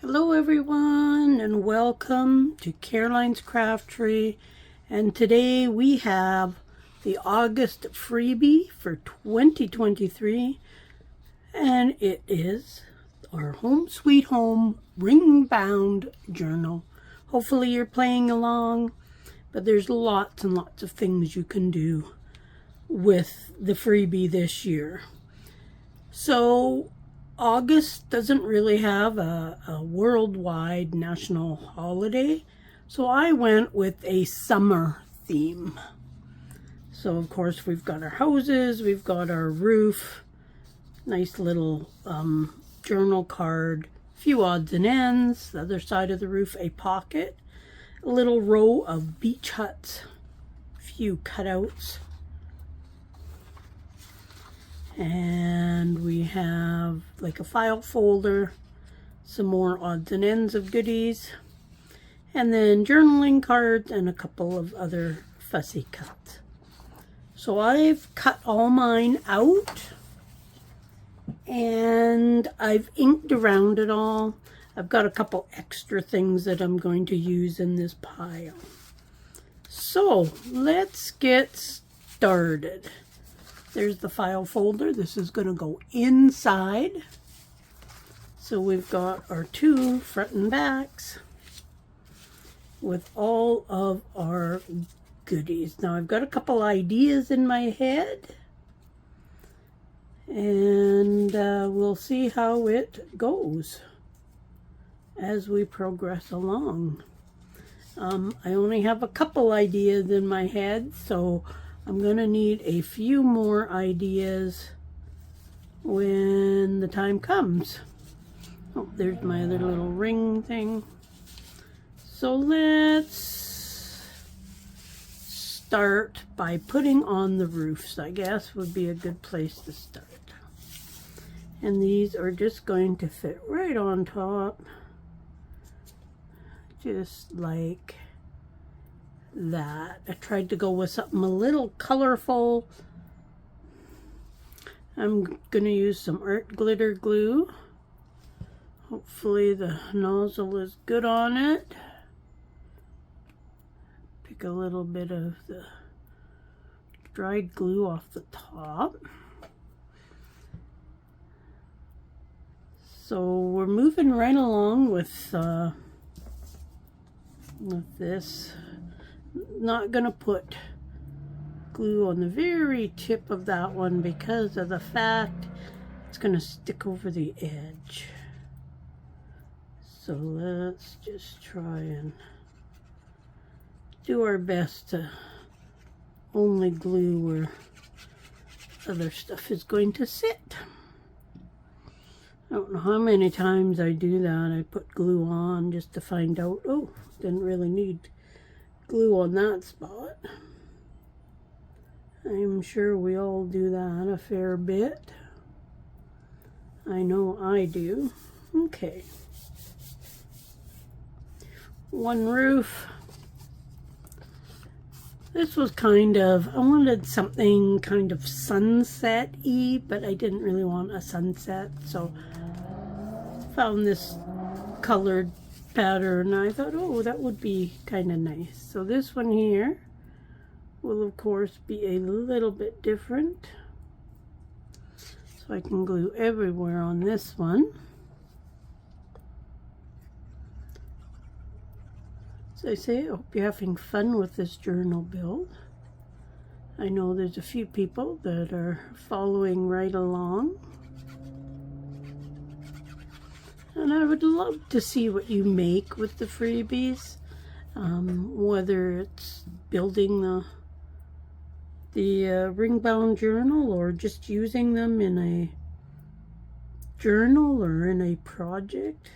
Hello everyone and welcome to Caroline's Craft Tree, and today we have the August freebie for 2023, and it is our Home Sweet Home ring bound journal. Hopefully you're playing along, but there's lots and lots of things you can do with the freebie this year. So August doesn't really have a worldwide national holiday, so I went with a summer theme. So of course we've got our houses, we've got our roof, nice little journal card, a few odds and ends, the other side of the roof a pocket, a little row of beach huts, a few cutouts, and we have like a file folder, some more odds and ends of goodies, and then journaling cards and a couple of other fussy cuts. So I've cut all mine out and I've inked around it all. I've got a couple extra things that I'm going to use in this pile. So let's get started. There's the file folder. This is going to go inside. So we've got our two front and backs with all of our goodies. Now I've got a couple ideas in my head, and we'll see how it goes as we progress along. I only have a couple ideas in my head, so I'm going to need a few more ideas when the time comes. Oh, there's my other little ring thing. So let's start by putting on the roofs, I guess would be a good place to start. And these are just going to fit right on top, just like that. I tried to go with something a little colorful. I'm gonna use some art glitter glue. Hopefully the nozzle is good on it. Pick a little bit of the dried glue off the top. So we're moving right along with this. Not gonna put glue on the very tip of that one because of the fact it's gonna stick over the edge. So let's just try and do our best to only glue where other stuff is going to sit. I don't know how many times I do that. I put glue on just to find out, oh, didn't really need glue on that spot. I'm sure we all do that a fair bit. I know I do. Okay. One roof. This was kind of, I wanted something kind of sunset-y, but I didn't really want a sunset, so found this colored pattern. I thought, oh, that would be kind of nice. So this one here will of course be a little bit different. So I can glue everywhere on this one. So I say, I hope you're having fun with this journal build. I know there's a few people that are following right along. And I would love to see what you make with the freebies, whether it's building the ring-bound journal or just using them in a journal or in a project.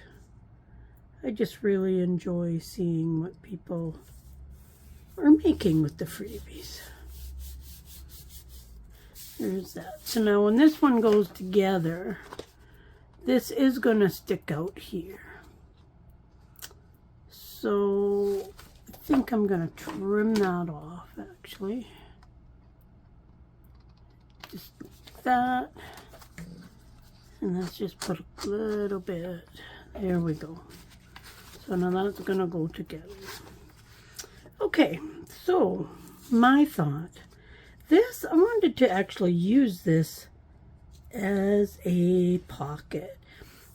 I just really enjoy seeing what people are making with the freebies. There's that. So now when this one goes together, this is going to stick out here. So I think I'm going to trim that off actually. Just like that. And let's just put a little bit There we go. So now that's gonna go together. Okay, so my thought. This, I wanted to actually use this as a pocket.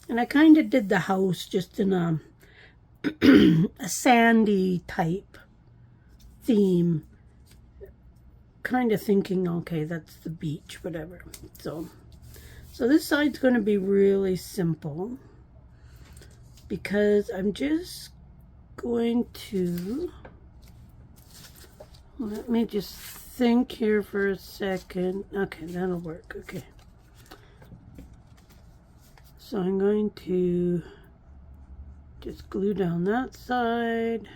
And I kind of did the house just in a, a sandy type theme. Kind of thinking, okay, that's the beach, whatever. So this side's going to be really simple because I'm just going to, let me just think here for a second. Okay, that'll work. Okay. So I'm going to just glue down that side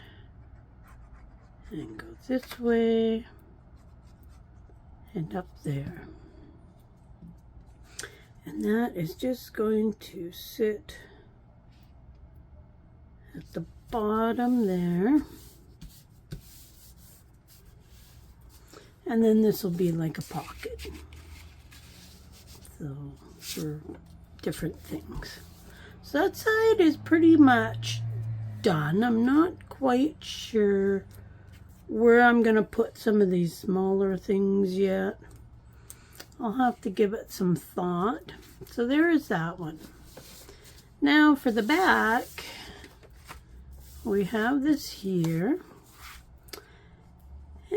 and go this way and up there. And that is just going to sit at the bottom there. And then this will be like a pocket. So for different things. So that side is pretty much done. I'm not quite sure where I'm going to put some of these smaller things yet. I'll have to give it some thought. So there is that one. Now for the back, we have this here.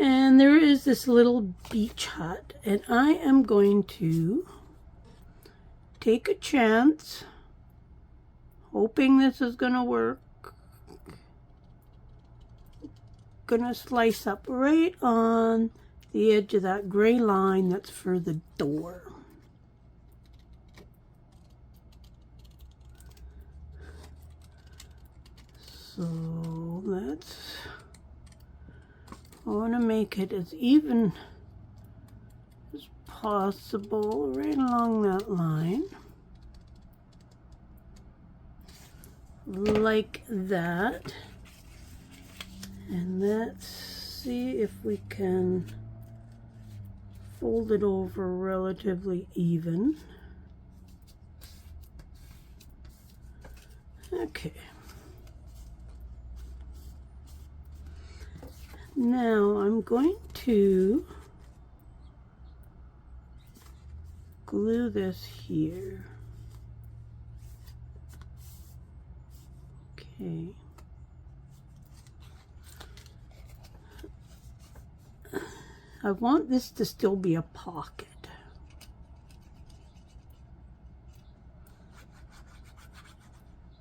And there is this little beach hut. And I am going to take a chance, hoping this is gonna work. Gonna slice up right on the edge of that gray line that's for the door. So let's, I want to make it as even as possible right along that line, like that. And let's see if we can fold it over relatively even. Okay. Now I'm going to glue this here. Okay. I want this to still be a pocket.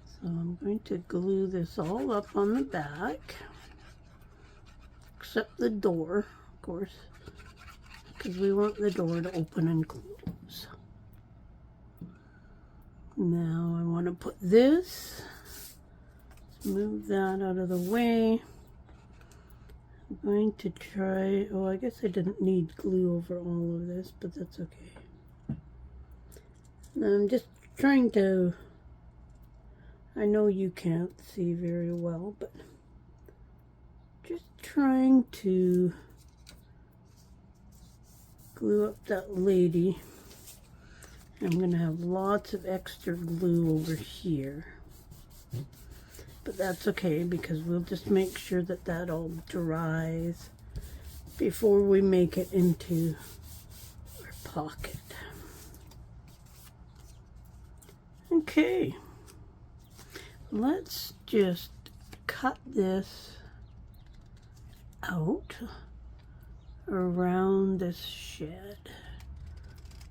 So I'm going to glue this all up on the back, except the door, of course, because we want the door to open and close. Now I want to put this, let's move that out of the way. I'm going to try, oh, I guess I didn't need glue over all of this, but that's okay. Now I'm just trying to, I know you can't see very well, but just trying to glue up that lady. I'm going to have lots of extra glue over here. But that's okay, because we'll just make sure that that all dries before we make it into our pocket. Okay, let's just cut this out around this shed.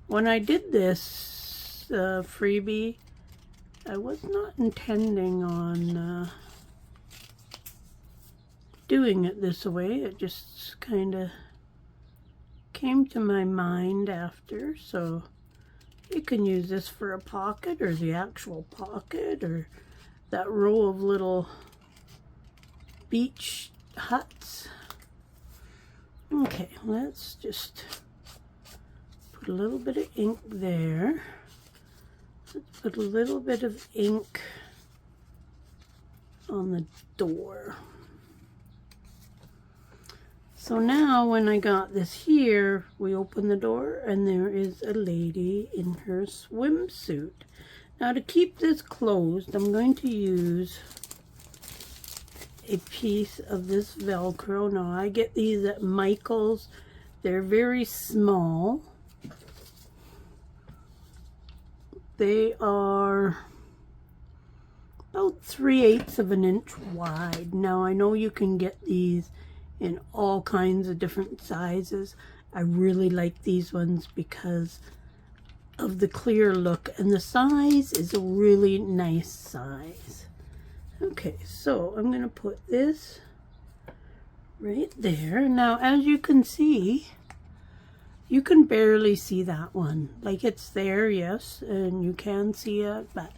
When I did this freebie, I was not intending on doing it this way. It just kind of came to my mind after. So you can use this for a pocket, or the actual pocket, or that row of little beach huts. Okay, let's just put a little bit of ink there. Let's put a little bit of ink on the door. So now when I got this here, we open the door and there is a lady in her swimsuit. Now to keep this closed, I'm going to use a piece of this Velcro. Now I get these at Michael's. They're very small. They are about 3/8 of an inch wide. Now I know you can get these in all kinds of different sizes. I really like these ones because of the clear look, and the size is a really nice size. Okay, so I'm going to put this right there. Now as you can see, you can barely see that one. Like, it's there, yes, and you can see it, but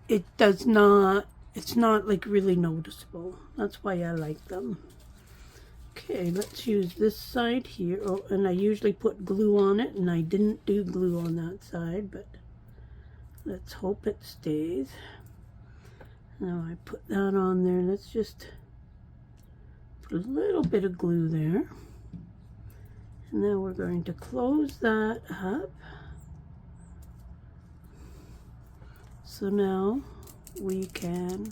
it does not, it's not like really noticeable. That's why I like them. Okay, let's use this side here. Oh, and I usually put glue on it, and I didn't do glue on that side, but let's hope it stays. Now I put that on there. Let's just put a little bit of glue there. And now we're going to close that up. So now we can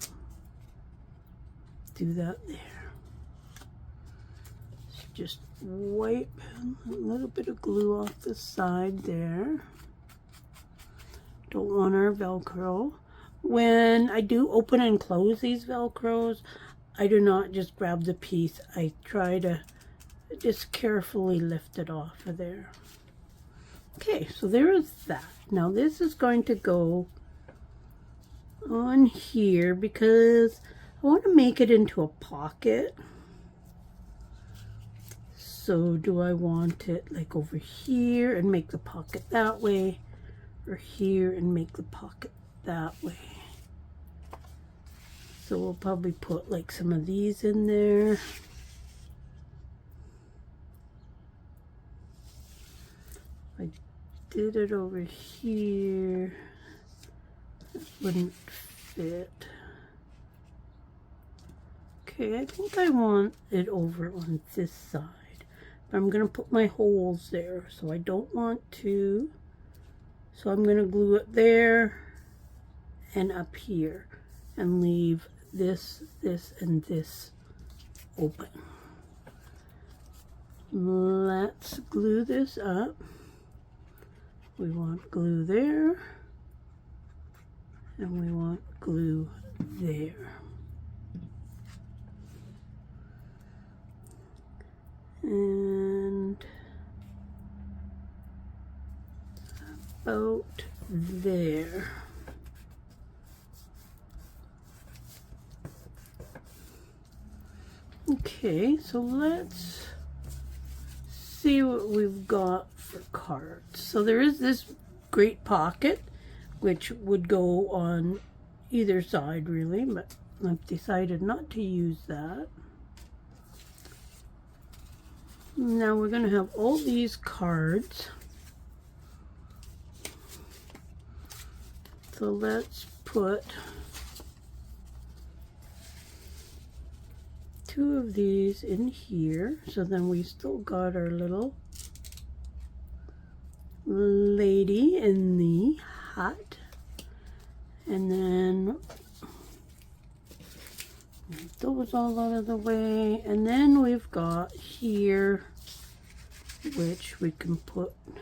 do that there. Just wipe a little bit of glue off the side there. Don't want our Velcro. When I do open and close these Velcros, I do not just grab the piece. I try to just carefully lift it off of there. Okay, so there is that. Now this is going to go on here because I want to make it into a pocket. So do I want it like over here and make the pocket that way, or here and make the pocket that way? So we'll probably put like some of these in there. I did it over here. That wouldn't fit. Okay, I think I want it over on this side. I'm going to put my holes there, so I don't want to. So I'm going to glue it there and up here and leave this, this, and this open. Let's glue this up. We want glue there, and we want glue there. And about there. Okay, so let's see what we've got for cards. So there is this great pocket, which would go on either side really, but I've decided not to use that. Now we're going to have all these cards. So let's put 2 of these in here. So then we still got our little lady in the hat. And then move those all out of the way, and then we've got here, which we can put a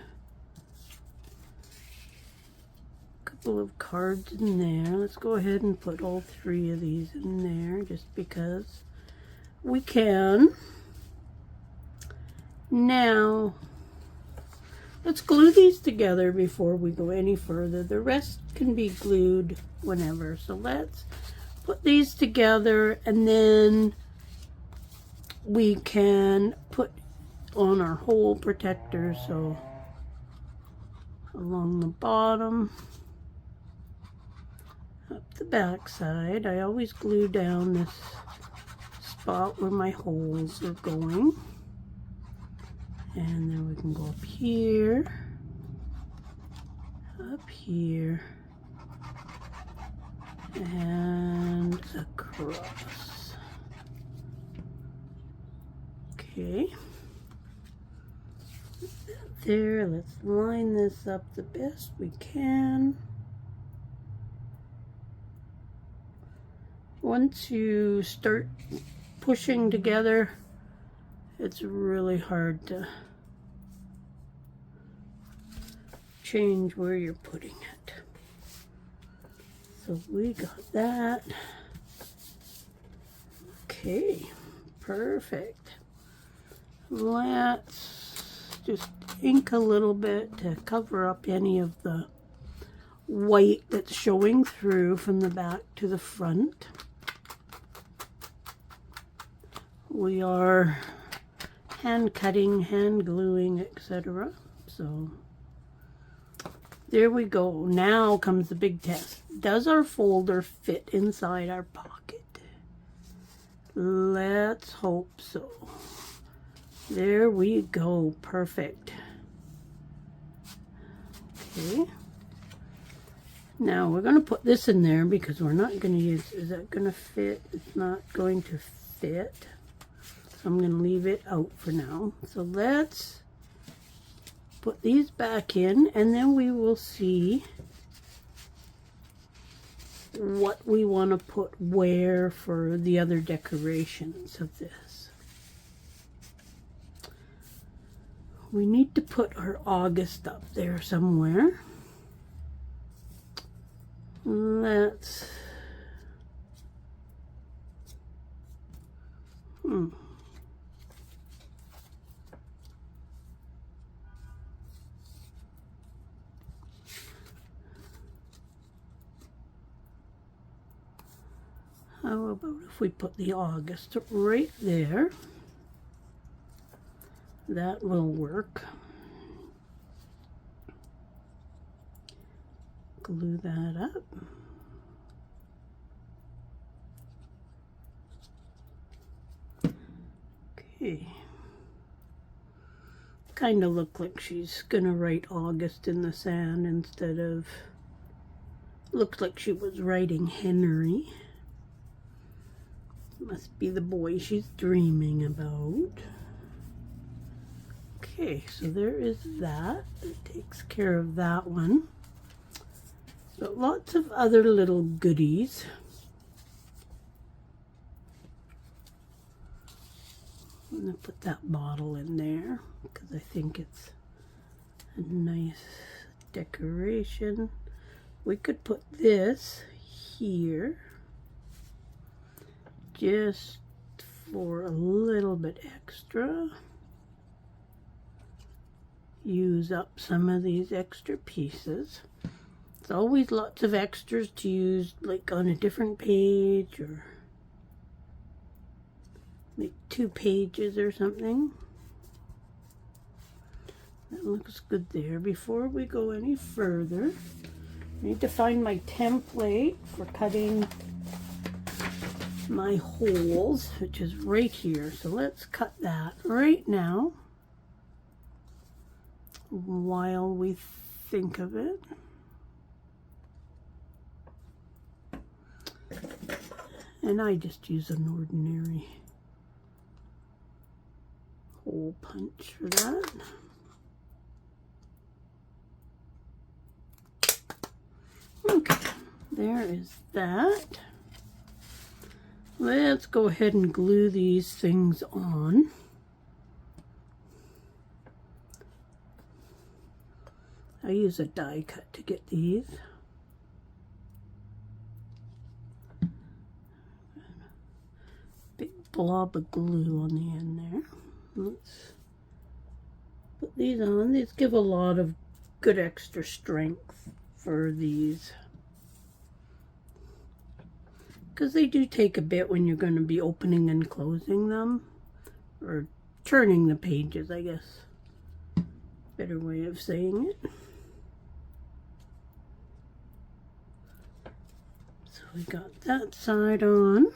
couple of cards in there. Let's go ahead and put all 3 of these in there just because we can. Now let's glue these together before we go any further. The rest can be glued whenever. So let's put these together, and then we can put on our hole protector. So along the bottom, up the back side, I always glue down this spot where my holes are going. And then we can go up here, and across. Okay, put that there. Let's line this up the best we can. Once you start pushing together, it's really hard to change where you're putting it. So we got that. Okay, perfect. Let's just ink a little bit to cover up any of the white that's showing through from the back to the front. We are hand cutting, hand gluing, etc. So there we go. Now comes the big test. Does our folder fit inside our pocket? Let's hope so. There we go. Perfect. Okay. Now we're going to put this in there because we're not going to use, is that going to fit? It's not going to fit. So I'm going to leave it out for now. So let's put these back in and then we will see what we want to put where for the other decorations of this. We need to put our August up there somewhere. Let's how about if we put the August right there? That will work. Glue that up. Okay. Kind of look like she's gonna write August in the sand instead of, looks like she was writing Henry. Must be the boy she's dreaming about. Okay, so there is that. It takes care of that one. But lots of other little goodies. I'm going to put that bottle in there because I think it's a nice decoration. We could put this here just for a little bit extra. Use up some of these extra pieces. It's always lots of extras to use, like on a different page or like 2 pages or something. That looks good there. Before we go any further, I need to find my template for cutting my holes, which is right here. So let's cut that right now while we think of it. And I just use an ordinary hole punch for that. Okay, there is that. Let's go ahead and glue these things on. I use a die cut to get these. Big blob of glue on the end there. Let's put these on. These give a lot of good extra strength for these, because they do take a bit when you're going to be opening and closing them, or turning the pages, I guess. Better way of saying it. So we got that side on.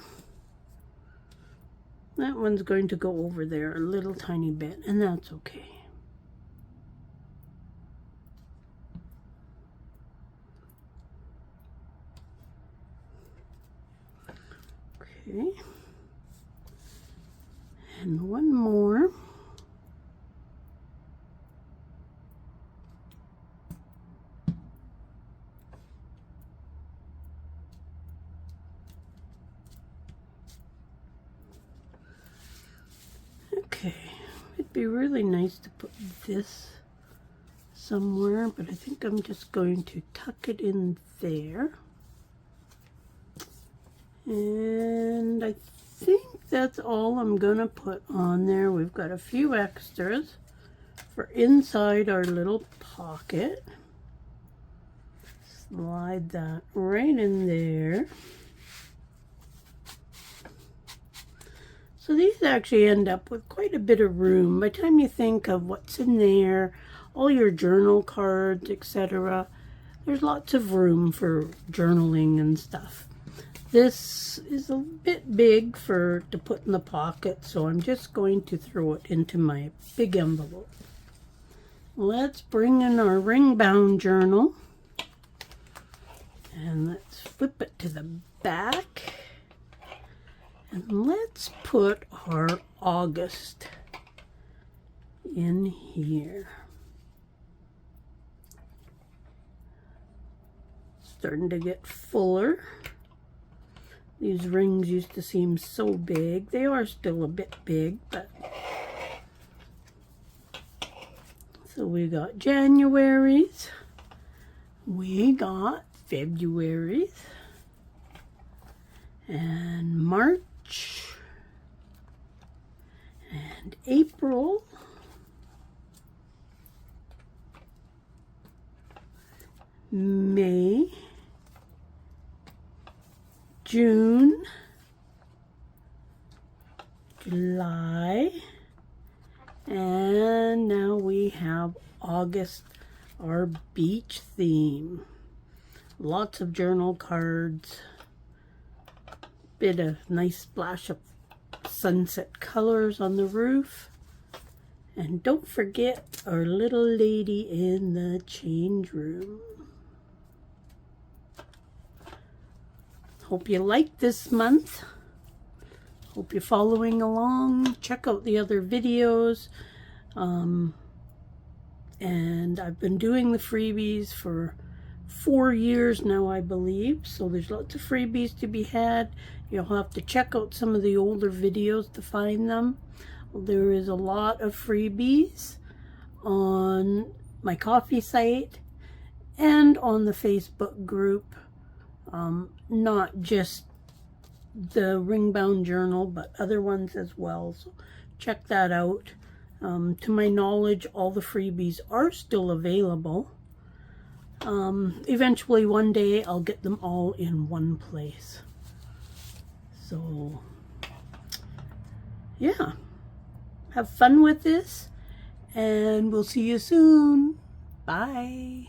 That one's going to go over there a little tiny bit, and that's okay. Okay. And one more. It'd be really nice to put this somewhere, but I think I'm just going to tuck it in there. And I think that's all I'm gonna put on there. We've got a few extras for inside our little pocket. Slide that right in there. So these actually end up with quite a bit of room. By the time you think of what's in there, all your journal cards, etc., there's lots of room for journaling and stuff. This is a bit big to put in the pocket, so I'm just going to throw it into my big envelope. Let's bring in our ring-bound journal. And let's flip it to the back. And let's put our August in here. Starting to get fuller. These rings used to seem so big. They are still a bit big, but... So we got January's. We got February's. And March. And April. May. June, July, and now we have August, our beach theme. Lots of journal cards, bit of nice splash of sunset colors on the roof, and don't forget our little lady in the change room. Hope you liked this month. Hope you're following along. Check out the other videos. And I've been doing the freebies for 4 years now, I believe. So there's lots of freebies to be had. You'll have to check out some of the older videos to find them. There is a lot of freebies on my coffee site and on the Facebook group. Not just the ring-bound journal, but other ones as well. So check that out. To my knowledge, all the freebies are still available. Eventually, one day, I'll get them all in one place. So, yeah. Have fun with this, and we'll see you soon. Bye.